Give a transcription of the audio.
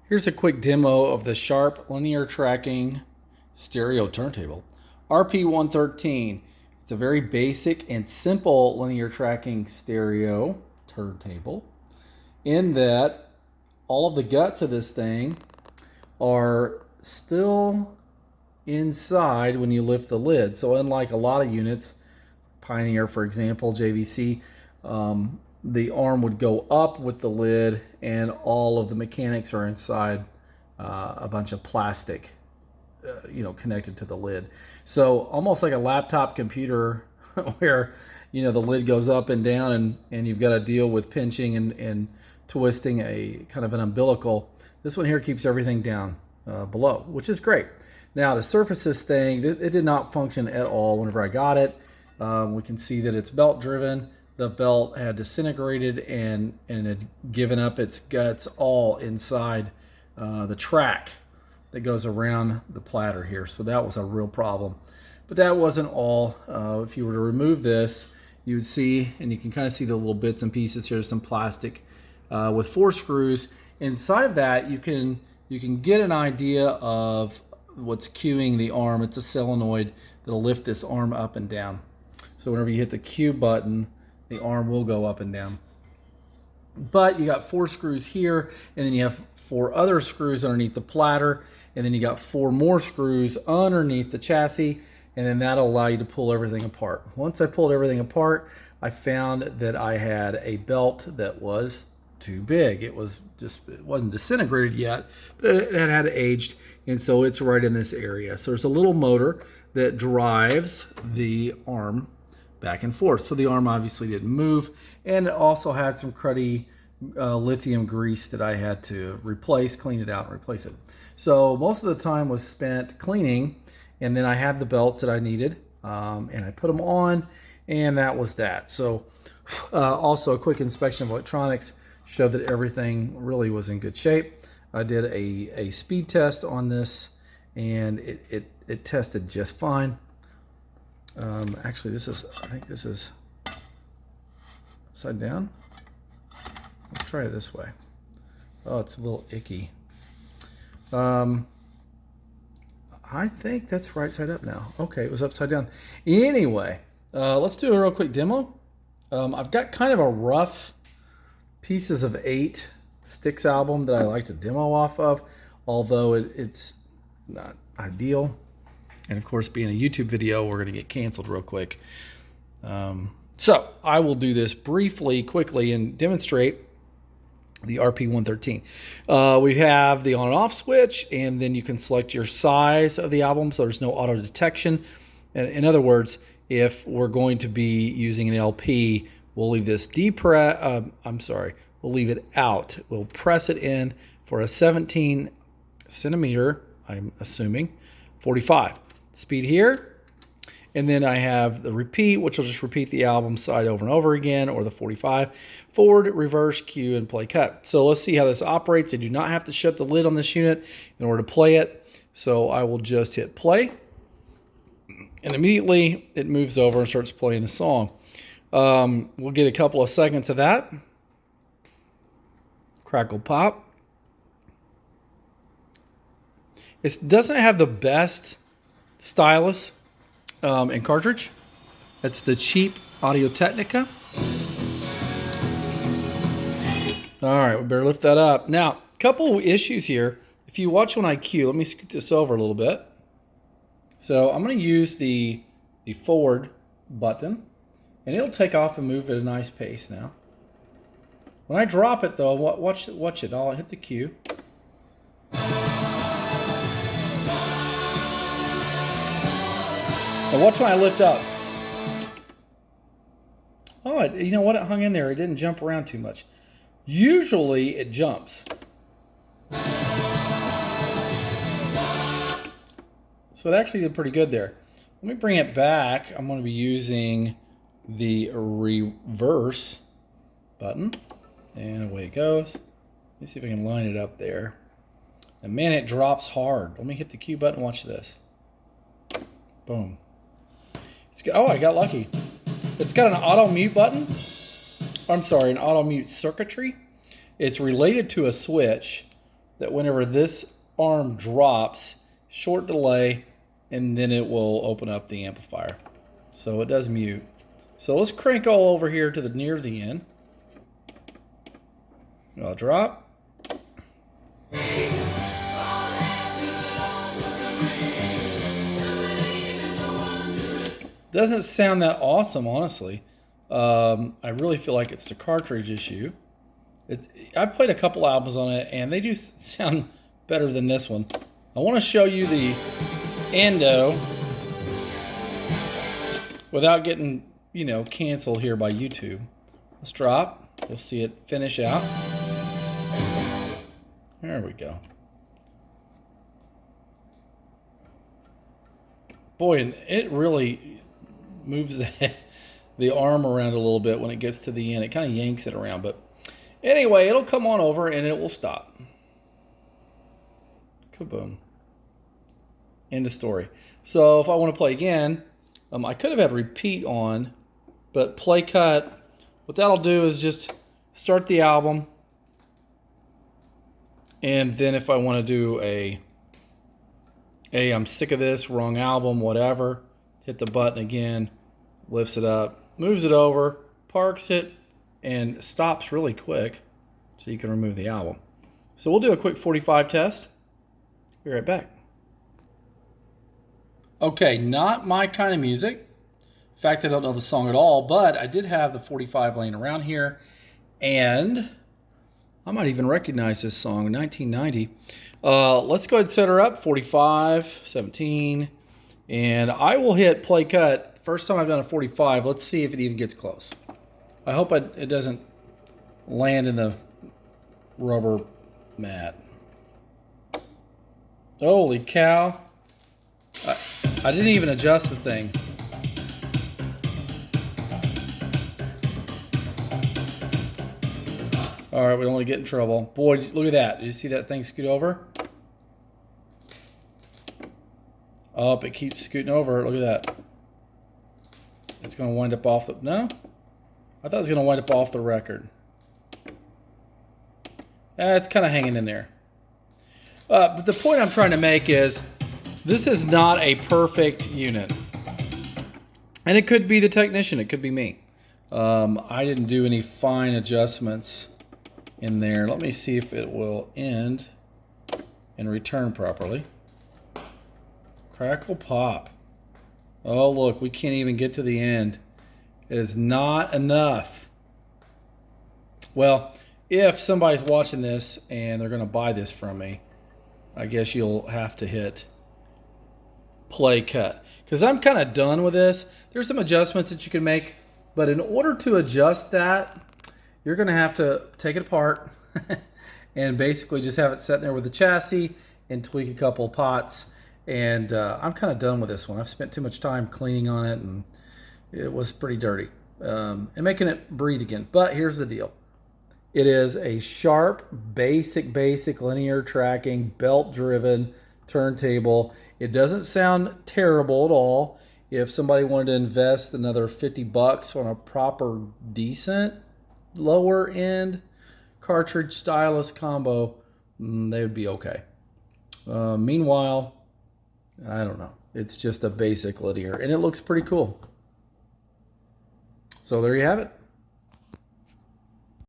Here's a quick demo of the Sharp Linear Tracking Stereo Turntable, RP-113. It's a very basic and simple linear tracking stereo turntable in that all of the guts of this thing are still inside when you lift the lid. So unlike a lot of units, Pioneer, for example, JVC, the arm would go up with the lid and all of the mechanics are inside a bunch of plastic, connected to the lid. So almost like a laptop computer where, the lid goes up and down and you've got to deal with pinching and twisting a kind of an umbilical. This one here keeps everything down below, which is great. Now to surface this thing, it did not function at all whenever I got it. We can see that it's belt driven. The belt had disintegrated and had given up its guts all inside the track that goes around the platter here. So that was a real problem. But that wasn't all. If you were to remove this, you would see, and you can kind of see the little bits and pieces here, some plastic with 4 screws. Inside of that, you can get an idea of what's cueing the arm. It's a solenoid that'll lift this arm up and down. So whenever you hit the cue button, the arm will go up and down. But you got 4 screws here, and then you have 4 other screws underneath the platter, and then you got 4 more screws underneath the chassis, and then that'll allow you to pull everything apart. Once I pulled everything apart, I found that I had a belt that was too big. It wasn't disintegrated yet, but it had aged, and so it's right in this area. So there's a little motor that drives the arm back and forth. So the arm obviously didn't move, and it also had some cruddy lithium grease that I had to replace, clean it out and replace it. So most of the time was spent cleaning, and then I had the belts that I needed, and I put them on, and that was that. So also a quick inspection of electronics showed that everything really was in good shape. I did a speed test on this, and it tested just fine. Actually, I think this is upside down. Let's try it this way. Oh, it's a little icky. I think that's right side up now. Okay, it was upside down. Anyway, let's do a real quick demo. I've got kind of a rough Pieces of 8 sticks album that I like to demo off of, although it's not ideal. And of course, being a YouTube video, we're going to get canceled real quick. So I will do this briefly, quickly, and demonstrate the RP-113. We have the on and off switch, and then you can select your size of the album, so there's no auto detection. In other words, if we're going to be using an LP, we'll leave this we'll leave it out. We'll press it in for a 17 centimeter, I'm assuming, 45. Speed here, and then I have the repeat, which will just repeat the album side over and over again, or the 45, forward, reverse, cue, and play cut. So let's see how this operates. I do not have to shut the lid on this unit in order to play it, so I will just hit play, and immediately it moves over and starts playing the song. We'll get a couple of seconds of that. Crackle pop. It doesn't have the best stylus and cartridge. That's the cheap Audio-Technica. All right, we better lift that up. Now, a couple issues here. If you watch when I cue, let me scoot this over a little bit. So I'm going to use the forward button, and it'll take off and move at a nice pace now. When I drop it, though, watch it. I'll hit the cue. Now watch when I lift up. Oh, you know what? It hung in there. It didn't jump around too much. Usually it jumps. So it actually did pretty good there. Let me bring it back. I'm going to be using the reverse button. And away it goes. Let me see if I can line it up there. And man, it drops hard. Let me hit the cue button. Watch this. Boom. Oh, I got lucky. It's got an auto mute button. I'm sorry, an auto mute circuitry. It's related to a switch that whenever this arm drops, short delay, and then it will open up the amplifier. So it does mute. So let's crank all over here to the near the end. I'll drop. Doesn't sound that awesome, honestly. I really feel like it's the cartridge issue. I've played a couple albums on it, and they do sound better than this one. I want to show you the endo without getting, you know, canceled here by YouTube. Let's drop. We'll see it finish out. There we go. Boy, and it really moves the arm around a little bit when it gets to the end. It kind of yanks it around, but anyway, it'll come on over and it will stop. Kaboom. End of story. So if I want to play again, I could have had repeat on, but play cut, what that'll do is just start the album, and then if I want to do a I'm sick of this, wrong album, whatever, hit the button again, lifts it up, moves it over, parks it, and stops really quick so you can remove the album. So we'll do a quick 45 test. Be right back. Okay, not my kind of music. In fact, I don't know the song at all, but I did have the 45 laying around here, and I might even recognize this song, 1990. Let's go ahead and set her up, 45, 17, and I will hit play cut. First time I've done a 45. Let's see if it even gets close. I hope it doesn't land in the rubber mat. Holy cow. I didn't even adjust the thing. All right, we don't want to get in trouble. Boy, look at that. Did you see that thing scoot over? Oh, it keeps scooting over. Look at that. It's going to wind up off the... No? I thought it was going to wind up off the record. It's kind of hanging in there. But the point I'm trying to make is this is not a perfect unit. And it could be the technician. It could be me. I didn't do any fine adjustments in there. Let me see if it will end and return properly. Crackle pop. Oh, look, we can't even get to the end. It is not enough. Well, if somebody's watching this and they're going to buy this from me, I guess you'll have to hit play cut. Because I'm kind of done with this. There's some adjustments that you can make, but in order to adjust that, you're going to have to take it apart and basically just have it sitting there with the chassis and tweak a couple pots. And I'm kind of done with this one. I've spent too much time cleaning on it, and it was pretty dirty. And making it breathe again. But here's the deal. It is a sharp, basic linear tracking, belt-driven turntable. It doesn't sound terrible at all. If somebody wanted to invest another 50 bucks on a proper, decent, lower end cartridge stylus combo, they would be okay. Meanwhile, I don't know. It's just a basic linear, and it looks pretty cool. So there you have it.